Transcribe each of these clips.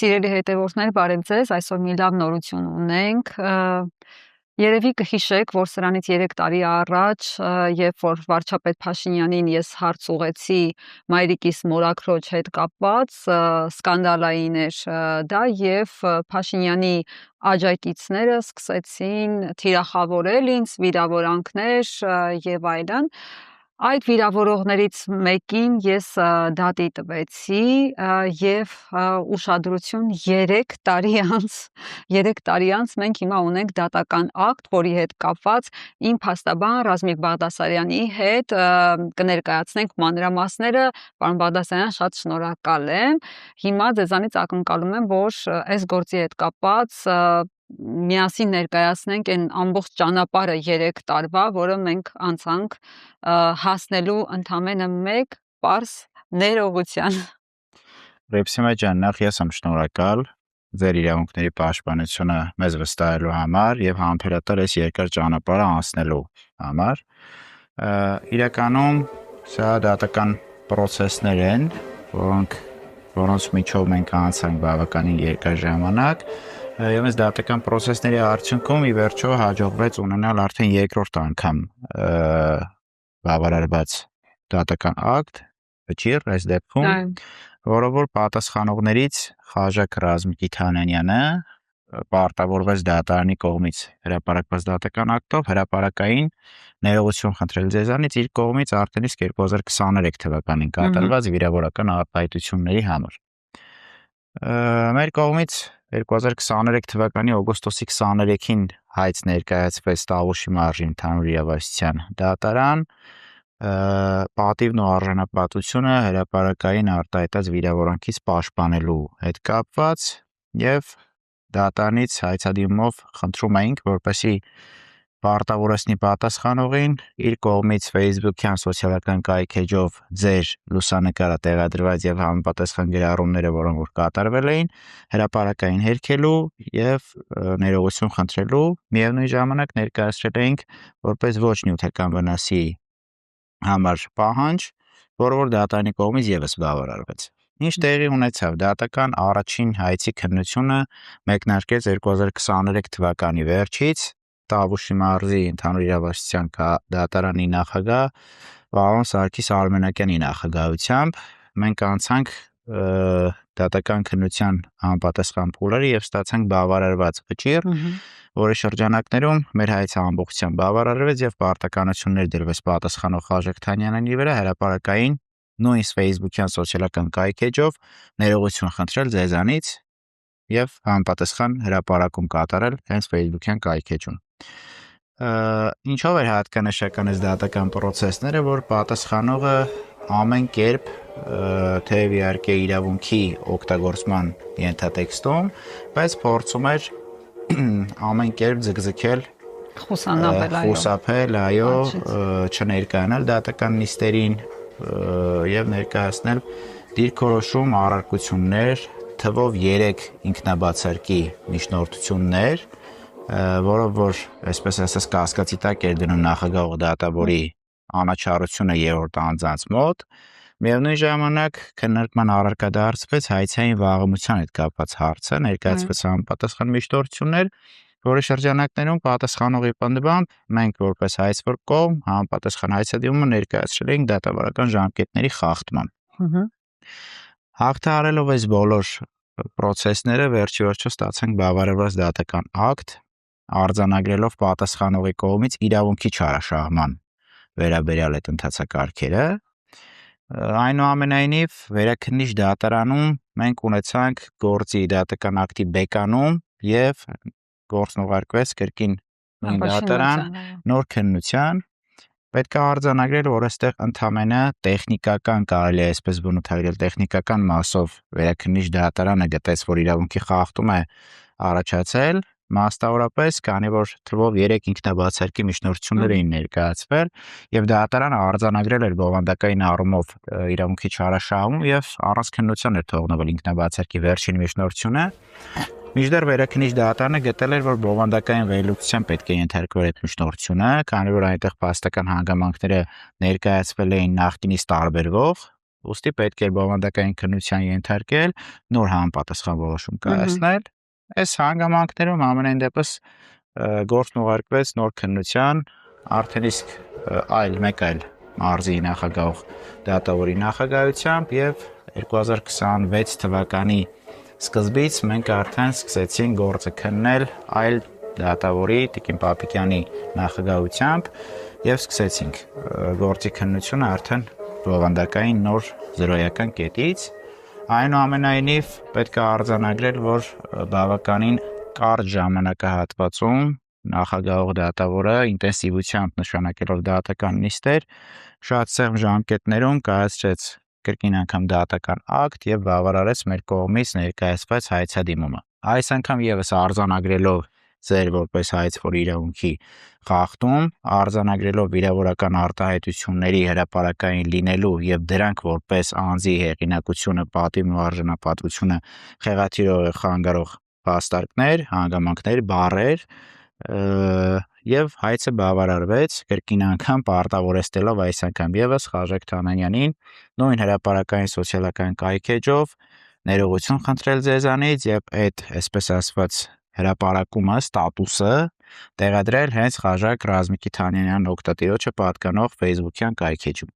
Սիրելի հետևորդներ, բարև ձեզ, այսօր մի լավ նորություն ունենք, երևի կհիշեք, որ սրանից 3 տարի առաջ, երբ որ վարչապետ Փաշինյանին ես հարց ուղեցի մայրիկիս մորաքրոջ հետ կապված, սկանդալային էր դա եւ Փաշինյանի աջակիցները սկսեցին թիրախավորել ինձ, վիրավորանքներ եւ այլն։ Այդ վիրավորողներից մեկին ես դատի տվեցի եւ ուշադրություն 3 տարի անց մենք հիմա ունենք դատական ակտ, որի հետ կապված իմ փաստաբան Ռազմիկ Բաղդասարյանի հետ կներկայացնենք մանրամասները։ Պարոն Բաղդասարյան, շատ շնորհակալ եմ։ Հիմա ձեզանից ակնկալում եմ, որ այս գործի հետ կապված միասին ներկայացնենք այն ամբողջ ճանապարհը 3 տարվա, որը մենք անցանք հասնելու ընդամենը մեկ պարզ ներողության։ Ռեպսիմա ջան, նախ ես եմ շնորհակալ ձեր իրավունքների պաշտպանությունը մեզ վստահելու համար եւ համբերատար այս երկար ճանապարհը անցնելու համար։ Իրականում սա դատական process-ներ են, որոնց միջով մենք անցանք բավականին երկար ժամանակ, եւ այս դատական process-ների արդյունքում ի վերջո հաջողվեց ունենալ արդեն երկրորդ անգամ բավարարված դատական ակտ, վճիռ այս դեպքում, որով որ պատասխանողներից Խաժակ Ռազմիկ Իթանյանյանը պարտավորվեց դատարանի կողմից հրապարակված դատական ակտով հրապարակային ներողություն խնդրել ձեզանից իր կողմից արդեն իսկ 2023 թվականին կատարված վիրավորական արտահայտությունների համար։ Մեր կողմից 2023 թվականի օգոստոսի 23-ին հայց ներկայացվեց Տավուշի մարզի ընդհանուր իրավասության դատարան, պատիվն ու արժանապատվությունը հրապարակային արտահայտած վիրավորանքից պաշտպանելու հետ կապված եւ դատարանից հայցադիմով խնդրում էինք, որպեսզի պարտավորեցնի պատասխանողին իր կողմից Facebook-յան սոցիալական կայքեջով ձեր լուսանկարը տեղադրված եւ համապատասխան գրառումները, որոնք որ կատարվել էին, հրապարակային հերքելու եւ ներողություն խնդրելու, միևնույն ժամանակ ներկայացրել էինք որպես ոչ նյութական վնասի համար պահանջ, որը որ դատարանի կողմից եւս բավարարվեց։ Ինչ տեղի ունեցավ, դատական առաջին հայցի քննությունը մեկնարկեց 2023 թվականի վերջից Տավուշի մարզի ընդհանուր իրավասության դատարանի նախագահ պարոն Սարգիս Արմենակյանի նախագահությամբ մենք անցանք դատական քննության համապատասխան փուլերը եւ ստացանք բավարարված վճիռ, որի շրջանակներում մեր հայցը ամբողջությամբ բավարարվեց եւ պարտականություններ դրվեց պատասխանող Խաժակ Թանյանյանի վրա հրապարակային նույն Facebook-յան սոցիալական կայքեջով ներողություն խնդրել ձեզանից եւ համապատասխան հրապարակում կատարել հենց Facebook-յան կայքեջում։ Ինչով էր հատկանշական այս դատական process-ները, որ պատասխանողը ամեն կերպ թեև իհարկե իրավունքի օգտագործման ենթատեքստում, բայց փորձում էր ամեն կերպ ձգձգել խուսափել, այո, չներկայանալ դատական նիստերին եւ ներկայացնել դիրքորոշում առարկություններ թվով 3 ինքնաբացարկի միջնորդություններ, որով որ այսպես ասած կասկածի տակ էր դնում նախագահ դատավորի անաչառությունը երրորդ անձանց մոտ, միևնույն ժամանակ քննարկման առարկա դարձվեց հայցային վաղեմության հետ կապված հարցը, ներկայացվեց համապատասխան միջնորդություններ, որի շրջանակներում պատասխանողի պնդմամբ մենք որպես հայցվոր կողմ համապատասխան հայցադիմումը ներկայացրել էինք դատավարական ժամկետների խախտման։ Հաղթահարելով այս բոլոր process-ները վերջիվերջո ստացանք բավարարված դատական ակտ, արձանագրելով պատասխանողի կողմից իրավունքի չարաշահման վերաբերյալ այդ ընթացակարգերը։ Այնուամենայնիվ վերաքննիչ դատարանում մենք ունեցանք գործի դատական ակտի բեկանում եւ գործնողարկվեց կրկին նույն դատարան նոր քննության։ Պետք է արձանագրել, որ այստեղ ընդամենը տեխնիկական, կարելի է այսպես բնութագրել, տեխնիկական մասով վերաքննիչ դատարանը գտեց, որ իրավունքի խախտում է առաջացել, մասնավորապես, քանի որ թվով 3 ինքնաբացարկի միջնորդություններ էին ներկայացվել եւ դատարանը արձանագրել էր բովանդակային առումով իրավունքի չարաշահում եւ առանց քննության էր թողնվել ինքնաբացարկի վերջին միջնորդությունը։ Մինչդեռ վերաքննիչ դատարանը գտել էր, որ բովանդակային վերլուծության պետք է ենթարկվեր այդ միջնորդությունը, քանի որ այնտեղ փաստական հանգամանքները ներկայացվել էին նախկինից տարբերվող ուստի պետք է բովանդակային քննության ենթարկել, նոր համապատասխան որոշում կայացնել։ Այս հանգամանքներում ամենայն դեպս գործն ուղարկվեց նոր քննության, արդեն իսկ մեկ այլ մարզի նախագահող դատավորի նախագահությամբ եւ 2026 թվականի սկզբից մենք արդեն սկսեցինք գործը քննել այլ դատավորի Տիկին Պապիկյանի նախագահությամբ եւ սկսեցինք գործի քննությունը արդեն բովանդակային նոր զրոյական կետից։ Այնուամենայնիվ պետք է արձանագրել, որ բավականին կարճ ժամանակահատվածում նախագահող դատավորը ինտենսիվությամբ նշանակելով դատական նիստեր շատ սեղմ ժամկետներում կայացրեց կրկին անգամ դատական ակտ եւ բավարարեց մեր կողմից ներկայացված հայցադիմումը։ Այս անգամ եւս արձանագրելով ձեր որպես հայց, որ իրավունքի խախտում, արձանագրելով վիրավորական արտահայտությունների հրապարակային լինելու եւ դրանք որպես անձի հեղինակությունը, պատիվն ու արժանապատվությունը խեղաթյուրող խանգարող փաստարկներ, հանգամանքներ, բառեր եւ հայցը բավարարվեց կրկին անգամ պարտավորեցնելով այս անգամ եւս Խաժակ Թանանյանին նույն հրապարակային սոցիալական կայքեջով ներողություն խնդրել ձեզանից եւ այդ այսպես ասված հրապարակումը, ստատուսը տեղադրել հենց Խաժակ Ռազմիկի Թանյանյան օգտատիրոջը պատկանող Facebook-յան կայքեջում։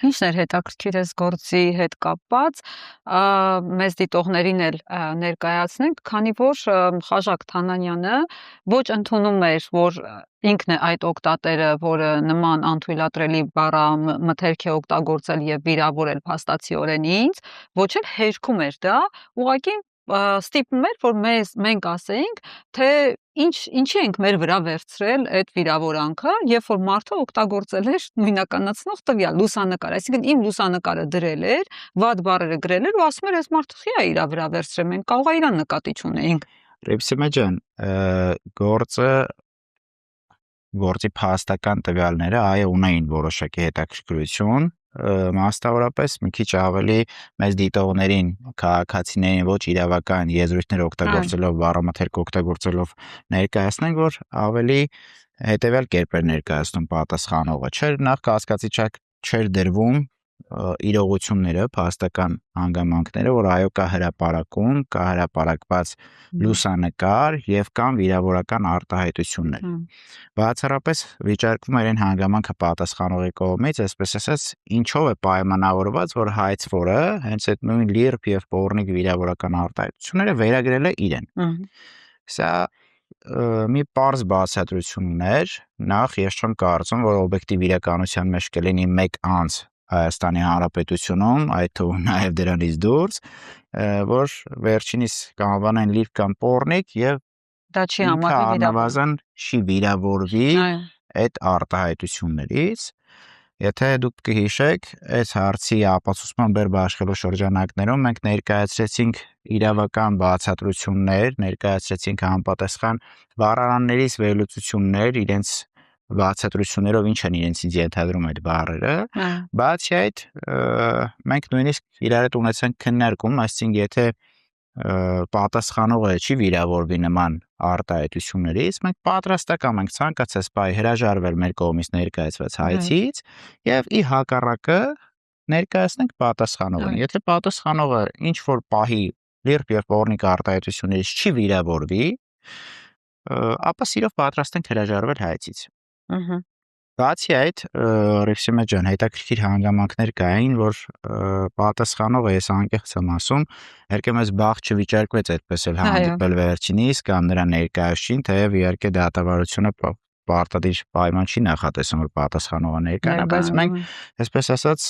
Ինչն էր հետաքրքիր այս գործի հետ կապված, մեզ դիտողներին էլ ներկայացնենք, քանի որ Խաժակ Թանանյանը ոչ ընդունում էր, որ ինքն է այդ օգտատերը, որը նման անթույլատրելի բառամթերք է օգտագործել եւ վիրավորել փաստացիորեն ինձ, ոչ էլ հերքում էր դա, ուղղակի ստիպում էր, որ մենք ասեինք, թե ինչի ենք մեր վրա վերցրել այդ վիրավորանքը, երբ որ մարդը օգտագործել էր նույնականացնող տվյալ լուսանկար, այսինքն իմ լուսանկարը դրել էր, վատ բառերը գրել էր ու ասում էր, այս մարդը խի է իր վրա վերցրել, մենք կարող է իրան նկատի չունեինք։ Ռիփսիմե ջան, գործի փաստական տվյալները ունեին որոշակի հետաքրքրություն, մասնավորապես մի քիչ ավելի մեծ դիտողներին, քաղաքացիներին ոչ իրավական եզրույթներ օգտագործելով, բառամթերք օգտագործելով ներկայացնենք, որ ավելի հետեւյալ կերպ էր ներկայացնում պատասխանողը։ Նախ կասկածի չէր դրվում իրողությունները, փաստական հանգամանքները, որ կա հրապարակում, կա հրապարակված լուսանկար եւ կան վիրավորական արտահայտություններ։ Բացառապես վիճարկվում էր այն հանգամանքը պատասխանողի կողմից, այսպես ասած, ինչով է պայմանավորված, որ հայցվորը հենց այդ նույն լիրբ եւ պոռնիկ վիրավորական արտահայտությունները վերագրել է իրեն։ Սա մի պարզ բացատրություն ուներ, նախ ես չեմ կարծում, որ օբյեկտիվ իրականության մեջ կլինի մեկ անձ Հայաստանի Հանրապետությունում, այդ թվում նաև դրանից դուրս, որ վերջինիս կանվանեն լիրբ կամ պոռնիկ եւ դա չի համարվի չի վիրավորվի այդ արտահայտություններից։ Եթե դուք կհիշեք, այս հարցի ապացուցման բերբաշխելու շրջանակներում մենք ներկայացրեցինք իրավական բացատրություններ, ներկայացրեցինք համապատասխան բառարաններից վերլուծություններ, իրենց բացատրություններով ինչ են իրենցից ենթադրում այդ բառերը, բացի այդ մենք նույնիսկ իրար հետ ունեցանք քննարկում, այսինքն եթե պատասխանողը չի վիրավորվի նման արտահայտություններից, մենք պատրաստական ենք ցանկացած պահի հրաժարվել մեր կողմից ներկայացված հայցից եւ ի հակառակը ներկայացնենք պատասխանողին։ Եթե պատասխանողը ինչ որ պահի լիրբ եւ պոռնիկ արտահայտություններից չի վիրավորվի, ապա սիրով պատրաստ ենք հրաժարվել հայցից։ Բացի այդ, Ռիփսիմե ջան, հետաքրքիր հանգամանքներ կային, որ պատասխանողը, ես անկեղծ եմ ասում, իհարկե մեզ բախ չվիճարկվեց այդպես էլ հանդիպել վերջինիս կամ նրա ներկայացուցին, թեև իհարկե դատավարությունը պարտադիր պայման չի նախատեսում, որ պատասխանողը ներկայանա, բայց մենք, այսպես ասած,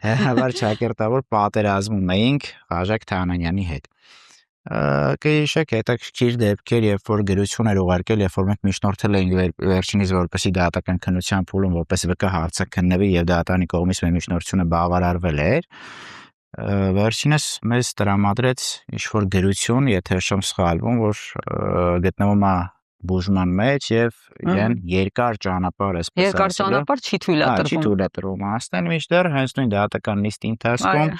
հերավար ճակերտավոր պատերազմում էինք Խաժակ Թանանյանի հետ։ Կհիշեք հետաքրքիր դեպքեր, երբ որ գրություն էր ուղարկել, երբ որ մենք միջնորդել էինք վերջինիս որպեսի դատական քննության փուլում որպես վկա հարցը քննվի եւ դատանի կողմից մեր միջնորդությունը բավարարվել էր, վերջինս մեզ տրամադրեց ինչ-որ գրություն, եթե չեմ սխալվում, որ գտնվում է բուժման մեջ եւ իրեն երկար ճանապարհ չի թույլատրվում։ Չի թույլատրվում հասնել, մինչդեռ հենց նույն դատական նիստի ընթացքում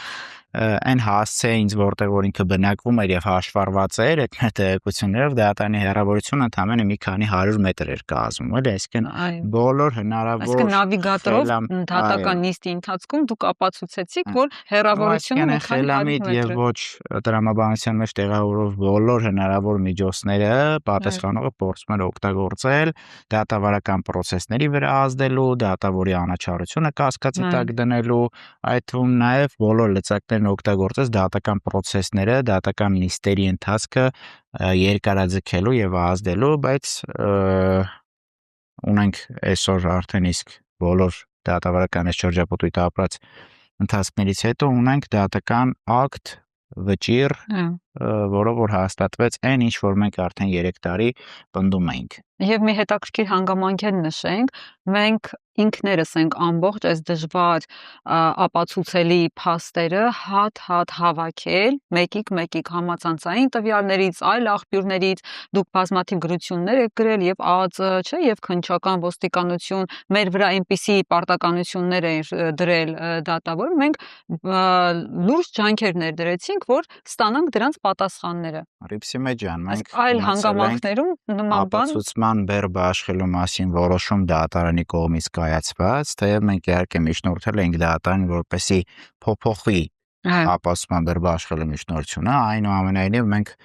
այն հասցե ինձ որտեղ որ ինքը բնակվում էր եւ հաշվառված էր այդ տեղեկություններով դատարանի հեռավորությունը ընդամենը մի քանի 100 մետր էր կազմում, էլի, այսինքն բոլոր հնարավոր Այսինքն նավիգատորով դատական նիստի ընթացքում դուք ապացուցեցիք, որ հեռավորությունը մի քանի 100 մետր է։ Եվ ոչ տրամաբանության մեջ տեղավորող բոլոր հնարավոր միջոցները պատասխանողը փորձում էր օգտագործել դատավարական process-ների վրա ազդելու, դատավորի անաչառությունը կասկածի տակ դնելու, այդ թվում նաև բոլոր լծակներն օգտագործած դատական process-ները, դատական նիստերի ընթացքը երկարաձգելու եւ ազդելու, բայց ունենք այսօր արդեն իսկ բոլոր դատավարական շրջապատույթ ապրած ընթացքներից հետո ունենք դատական ակտ վճիռ, որով որ հաստատվեց այն ինչ որ մենք արդեն 3 տարի պնդում էինք։ Եվ մի հետաքրքիր հանգամանք էլ նշենք, մենք ինքներս ենք ամբողջ այս դժվար ապացուցելի փաստերը հատ-հատ հավաքել, մեկիկ համացանցային տվյալներից, այլ աղբյուրներից, դուք բազմաթիվ գրություններ եք գրել եւ ԱԱԾ, չէ, եւ քննչական ոստիկանություն մեր վրա այնպիսի պարտականություններ են դրել դատավոր, մենք լուրջ ջանքեր ներդրեցինք, որ ստանանք դրանց պատասխանները։ Ռիփսիմե ջան, մենք այլ հանգամանքներում նման բան ապացուցման բերբ աշխատելու մասին որոշում դատարանի կողմից կայացված, թեև մենք իհարկե միջնորդել ենք դատարանին, որպեսզի փոփոխի ապացուցման բերբ աշխատելու միջնորդությունը, այնուամենայնիվ մենք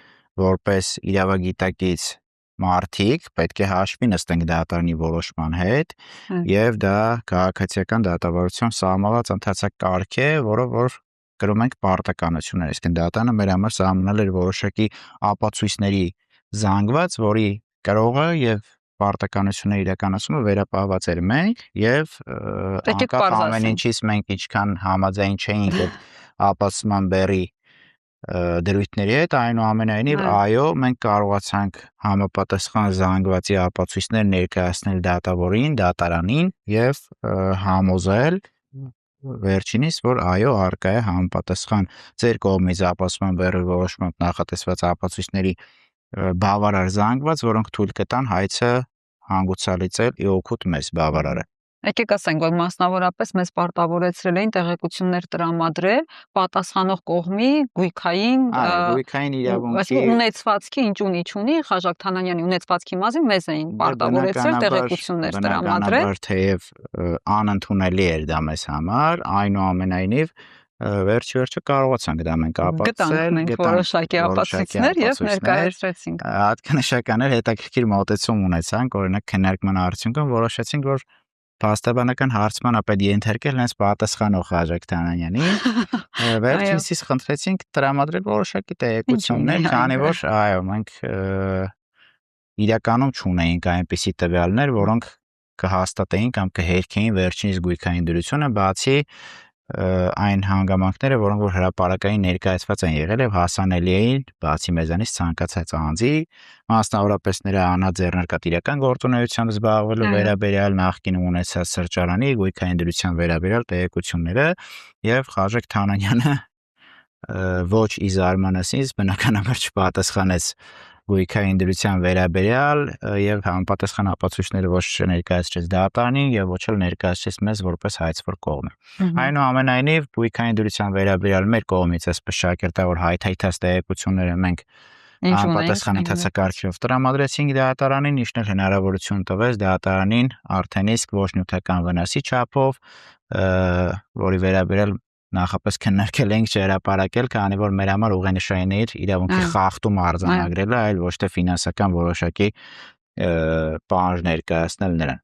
որպես իրավագիտակից մարդիկ պետք է հաշվի նստենք դատարանի որոշման հետ եւ դա քաղաքացիական դատավարություն սահմանված ընթացակարգ է, որը որ գրում ենք պարտականություններ, իսկ դատարանը մեր համար սահմանել էր որոշակի ապացույցների զանգված, որի կրողը եւ պարտականությունների իրականացումը վերապահված էր մենք եւ անկախ ամեն ինչից մենք ինչքան համաձայն չէինք այդ ապացուցման բերի դրույթների հետ, այնուամենայնիվ այո, մենք կարողացանք համապատասխան զանգվածի ապացույցներ ներկայացնել դատավորին, դատարանին եւ համոզել վերջինիս, որ այո, արկա է համապատասխան ձեր կողմից ապացուցման բերի որոշմամբ նախատեսված ապացույցների բավարար զանգված, որոնք թույլ կտան հայցը հանգուցալուծել ի օգուտ մեզ բավարարը։ Եկեք ասենք, որ մասնավորապես մեզ պարտավորեցրել էին տեղեկություններ տրամադրել պատասխանող կողմի գույքային իրավունքի ունեցվածքի ինչ ունի, Խաժակ Թանանյանի ունեցվածքի մասին մեզ էին պարտավորեցրել տեղեկություններ տրամադրել, թեև անընդունելի էր դա մեզ համար, այնուամենայնիվ վերջ-վերջը կարողացանք դա մենք ապացուցել, գտանք որոշակի ապացույցներ եւ ներկայացրեցինք։ Հատկանշական էր, հետաքրքիր մոտեցում ունեցանք, օրինակ քննարկման արդյունքում որոշեցինք, որ փաստաբանական հարցման ապետ ենթարկել հենց պատասխանող Խաժակ Թանանյանին, վերջինս խնդրեցինք տրամադրել որոշակի տեղեկություններ, քանի որ այո, մենք իրականում չունեինք այնպիսի տվյալներ, որոնք կհաստատեին կամ կհերքեին վերջինիս գույքային դրությունը, բացի այն հանգամանքները, որոնք որ հրապարակային ներկայացված են եղել եւ հասանելի էին բացի մեզանից ցանկացած անձի, մասնավորապես նրա անաձեռնարկատիրական գործունեությամբ զբաղվելու վերաբերյալ նախկինում ունեցած սրճարանի գույքային դրության վերաբերյալ տեղեկությունները եւ Խաժակ Թանանյանը ոչ ի զարմանալիից բնականաբար չպատասխանեց գույքային դրության վերաբերյալ եւ համապատասխան ապացույցները ոչ ներկայացրեց դատարանին եւ ոչ էլ ներկայացրեց մեզ որպես հայցվոր կողմ։ Այնուամենայնիվ գույքային դրության վերաբերյալ մեր կողմից այսպես շակերտավոր հայթայթած տեղեկությունները մենք համապատասխան ընթացակարգով տրամադրեցինք դատարանին, ինչն էլ հնարավորություն տվեց դատարանին արդեն իսկ ոչ նյութական վնասի չափով, որի վերաբերյալ նախապես քննարկել ենք չհրապարակել, քանի որ մեր համար ուղենշային էր իրավունքի խախտում արձանագրելը, այլ ոչ թե ֆինանսական որոշակի պահանջ ներկայացնել նրան։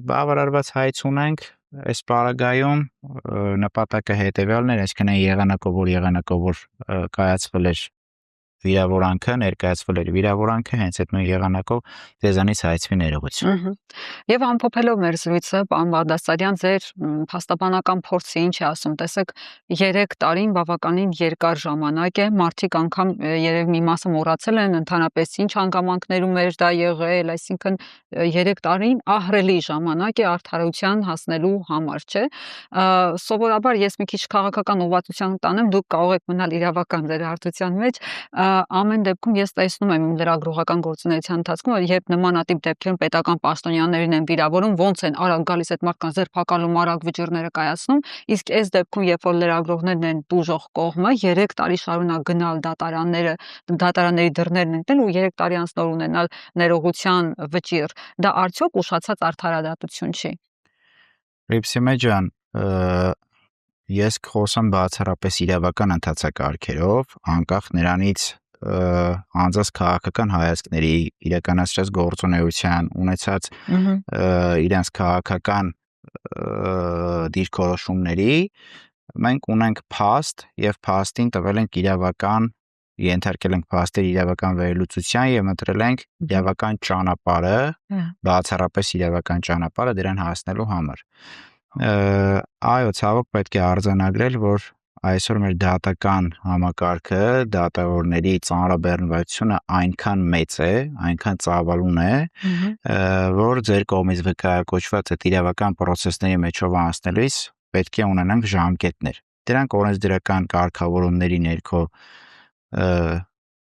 Բավարարված հայց ունենք այս պարագայում, նպատակը հետևյալն էր, այսինքն եղանակով կայացվել էր վիրավորանքը, ներկայացվել էր վիրավորանքը, հենց այդ նույն եղանակով ձեզանից հայցվի ներողություն։ Եվ ամփոփելով մեր զրույցը, պարոն Բաղդասարյան, ձեր փաստաբանական փորձը ինչ է ասում, տեսեք, 3 տարին բավականին երկար ժամանակ է, մարդիկ անգամ երևի մի մասը մոռացել են ընդհանրապես ինչ հանգամանքներում էր դա եղել, այսինքն 3 տարին ահռելի ժամանակ է արդարության հասնելու համար, չէ։ Սովորաբար ես մի քիչ քաղաքական ուղղվածության տանեմ, դուք կարող եք մնալ իրավական ձեր հարթության մեջ, ամեն դեպքում ես տեսնում եմ իմ լրագրողական գործունեության ընթացքում, որ երբ նմանատիպ դեպքերում պետական պաշտոնյաներին են վիրավորում, ոնց են արագ գալիս այդ մարդկանց ձերբակալում, արագ վճիռները կայացնում, իսկ այս դեպքում, երբ որ լրագրողներն են տուժող կողմը, 3 տարի շարունակ գնալ դատարանների դռներն ընկնել ու 3 տարի անց նոր ունենալ ներողության վճիռ, դա արդյոք ուշացած արդարադատություն չի։ Ռիփսիմե ջան, ես կխոսեմ բացառապես իրավական ընթացակարգերով, անկախ նրանից անձանց քաղաքական հայացքների, իրականացրած գործունեության, ունեցած իրենց քաղաքական դիրքորոշումների, մենք ունենք փաստ եւ փաստին տվել ենք իրավական, ենթարկել ենք փաստերի իրավական վերլուծության եւ ընտրել ենք իրավական ճանապարհը, բացառապես իրավական ճանապարհը դրան հասնելու համար։ Այո, ցավոք պետք է արձանագրել, որ այսօր մեր դատական համակարգը, դատավորների ծանրաբեռնվածությունը այնքան մեծ է, այնքան ծավալուն է, որ ձեր կողմից վկայակոչված այդ իրավական process-ների մեջով անցնելիս պետք է ունենանք ժամկետներ։ Դրանք օրենսդրական կարգավորումների ներքո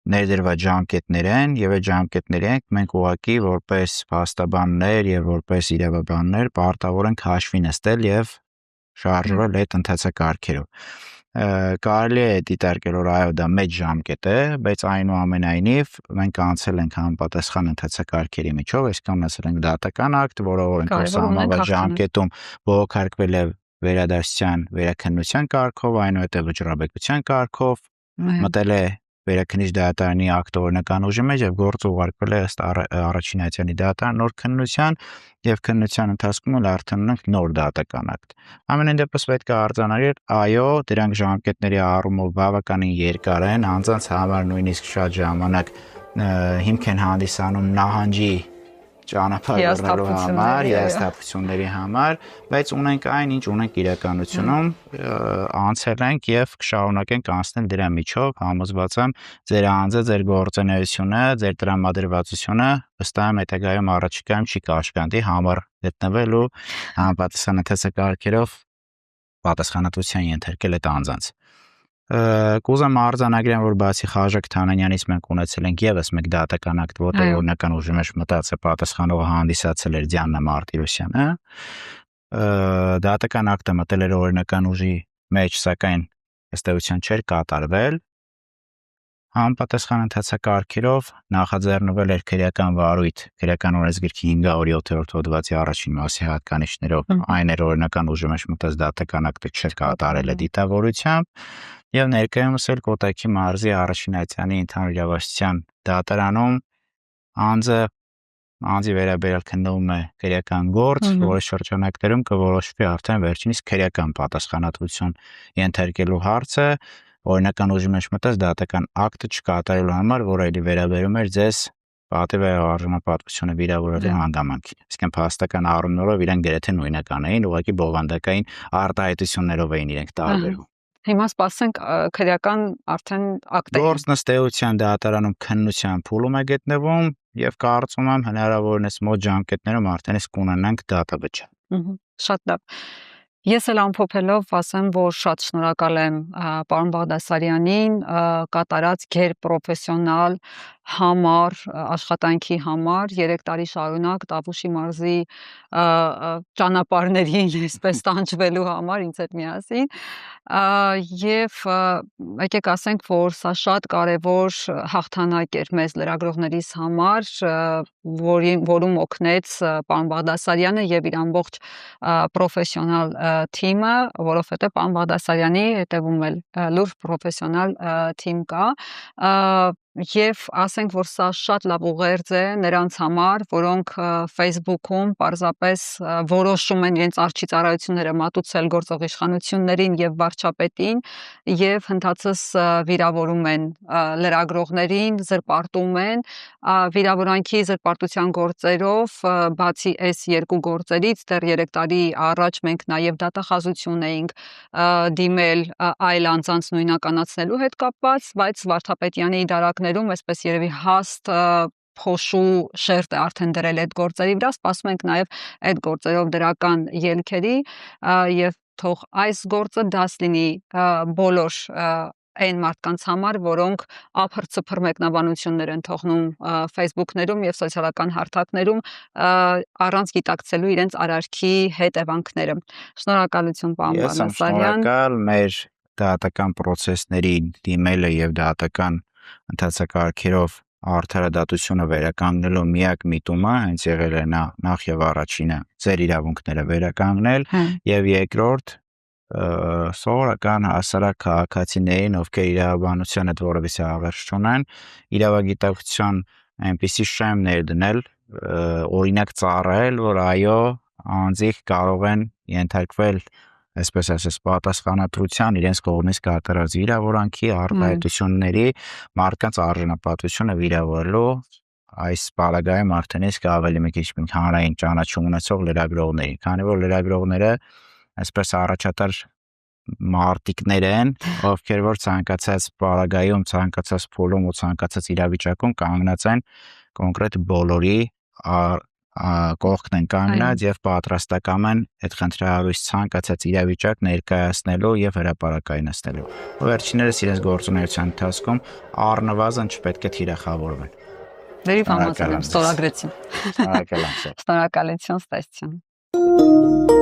ներդրված ժամկետներ են եւ այդ ժամկետների մենք ուղղակի որպես փաստաբաններ եւ որպես իրավաբաններ պարտավոր ենք հաշվի նստել եւ շարժվել այդ ընթացակարգերով։ Կարելի է դիտարկել, որ այո, դա մեծ ժամկետ է, բայց այնուամենայնիվ մենք անցել ենք համապատասխան ընթացակարգերի միջով, այսինքն ունեցել ենք դատական ակտ, որը օրենքով սահմանված ժամկետում բողոքարկվել է վերադասության, վերաքննության կարգով, այնուհետև վճռաբեկության կարգով, մտել է վերաքննիչ դատարանի ակտորնական ուժի մեջ եւ գործը ուղարկվել է ըստ առաջին հայցանի դատարան նոր քննության եւ քննության ընթացքում էլ արդեն ունենք նոր դատական ակտ։ Ամենայն դեպս պետք է արձանագրել, այո, դրանք ժամկետների առումով բավականին երկար են, անձանց համար նույնիսկ շատ ժամանակ հիմք են հանդիսանում նահանջի ճանապարհորելու համար, հիասթափությունների համար, բայց ունենք այն, ինչ ունենք իրականությունում, անցել ենք եւ կշարունակենք անցնել դրա միջով, համոզված եմ, ձեր անձը, ձեր գործունեությունը, ձեր տրամադրվածությունը վստահ եմ հետագայում առաջիկայում չի կաշկանդի համար գտնվել ու համապատասխան ընթացակարգերով պատասխանատվության ենթարկել այդ անձանց։ Կուզեմ արձանագրեմ, որ բացի Խաժակ Թանանյանից մենք ունեցել ենք եւս մեկ դատական ակտ, որտեղ օրինական ուժի մեջ մտած է պատասխանողը հանդիսացել էր Դիանա Մարտիրոսյանը։ Դատական ակտը մտել էր օրինական ուժի մեջ, սակայն ըստ էության չէր կատարվել։ Համապատասխան ընթացակարգերով նախաձեռնվել էր քրեական վարույթ, քրեական օրենսգրքի 507-րդ հոդվածի առաջին մասի հատկանիշներով, այն էր օրինական ուժի մեջ մտած դատական ակտը չէր կատարել է դիտավորությամբ եւ ներկայումս էլ Կոտայքի մարզի առաջին հայցանի ընդհանուր իրավասության դատարանում անձի վերաբերյալ քննվում է քրեական գործ, որի շրջանակներում կորոշվի արդեն վերջինիս քրեական պատասխանատվություն ենթարկելու հարցը, օրինական ուժի մեջ մտած դատական ակտը չկատարելու համար, որը էլի վերաբերում էր ձեզ պատիվ արժանապատվությունը վիրավորելու հանգամանքին։ Այսինքն փաստական առումներով իրենք գրեթե նույնական էին, ուղղակի բովանդակային արտահայտություններով էին իրենք տարբերվում։ Հիմա սպասենք քրեական արդեն ակտը։ Գործն ըստ էության դատարանում քննության փուլում է գտնվում եւ կարծում եմ հնարավորինս մոտ ժամկետներում արդեն իսկ կունենանք դատավճիռ։ Շատ լավ։ Ես էլ ամփոփելով ասեմ, որ շատ շնորհակալ եմ պարոն Բաղդասարյանին կատարած գերպրոֆեսիոնալ համառ աշխատանքի համար 3 տարի շարունակ Տավուշի մարզի ճանապարհներին այսպես տանջվելու համար ինձ հետ միասին եւ եկեք ասենք, որ սա շատ կարեւոր հաղթանակ էր մեզ լրագրողներիս համար, որում օգնեց պարոն Բաղդասարյանը եւ իր ամբողջ պրոֆեսիոնալ թիմը, որովհետեւ պարոն Բաղդասարյանի հետևում էլ լուրջ պրոֆեսիոնալ թիմ կա եւ ասենք, որ սա շատ լավ ուղերձ է նրանց համար, որոնք Facebook-ում պարզապես որոշում են իրենց արչի ծառայությունները մատուցել գործող իշխանություններին եւ վարչապետին եւ հնդածս վիրավորում են լրագրողներին, զրպարտում են վիրավորանքի զրպարտության գործերով, բացի այս երկու գործերից դեռ 3 տարի առաջ մենք նաեւ դատախազություն էինք դիմել այլ անձանց նույնականացնելու հետ կապված, բայց Վարդապետյանի դարակներում այսպես երևի հաստ փոշու շերտ է արդեն դրել այդ գործերի վրա, սպասում ենք նաև այդ գործերով դրական ելքերի եւ թող այս գործը դաս լինի բոլոր այն մարդկանց համար, որոնք ափր-ծփր մեկնաբանություններ են թողնում Facebook-ներում եւ սոցիալական հարթակներում առանց գիտակցելու իրենց արարքի հետևանքները։ Շնորհակալություն, պարոն Ես եմ Բաղդասարյան։ շնորհակալ մեր դատական process-ներին դիմելը եւ դատական ընթացակարգերով արդարադատությունը վերականգնելու միակ միտումը հենց եղել է նախ եւ առաջինը ձեր իրավունքները վերականգնել եւ երկրորդ սովորական հասարակ քաղաքացիներին, ովքեր իրավաբանության հետ որևէ աղերս չունեն, իրավագիտակցության այնպիսի շեմ ներդնել, օրինակ ծառայել, որ այո, անձիկ կարող են ենթարկվել այսպես ասած պատասխանատվության իրենց կողմից կատարած վիրավորանքի արտահայտությունների մարդկանց արժանապատվությունը վիրավորելու այս բալագայում արդեն իսկ ավելի մի քիչ հանրային ճանաչում ունեցող լրագրողների, քանի որ լրագրողները այսպես առաջատար մարտիկներ են, ովքեր որ ցանկացած բալագայում, ցանկացած փուլում ու ցանկացած իրավիճակում կանգնած են կոնկրետ բոլորի կողքն են կանգնած եւ պատրաստական են այդ խնդրահարույց ցանկացած իրավիճակ ներկայացնելու եւ հրապարակայնացնելու։ Վերջիններս իրենց գործունեության ընթացքում առնվազն չպետք է թիրախավորվեն։ Very famous, ստորագրեցին։ Շնորհակալ եմ։ Շնորհակալություն, ստացիոն։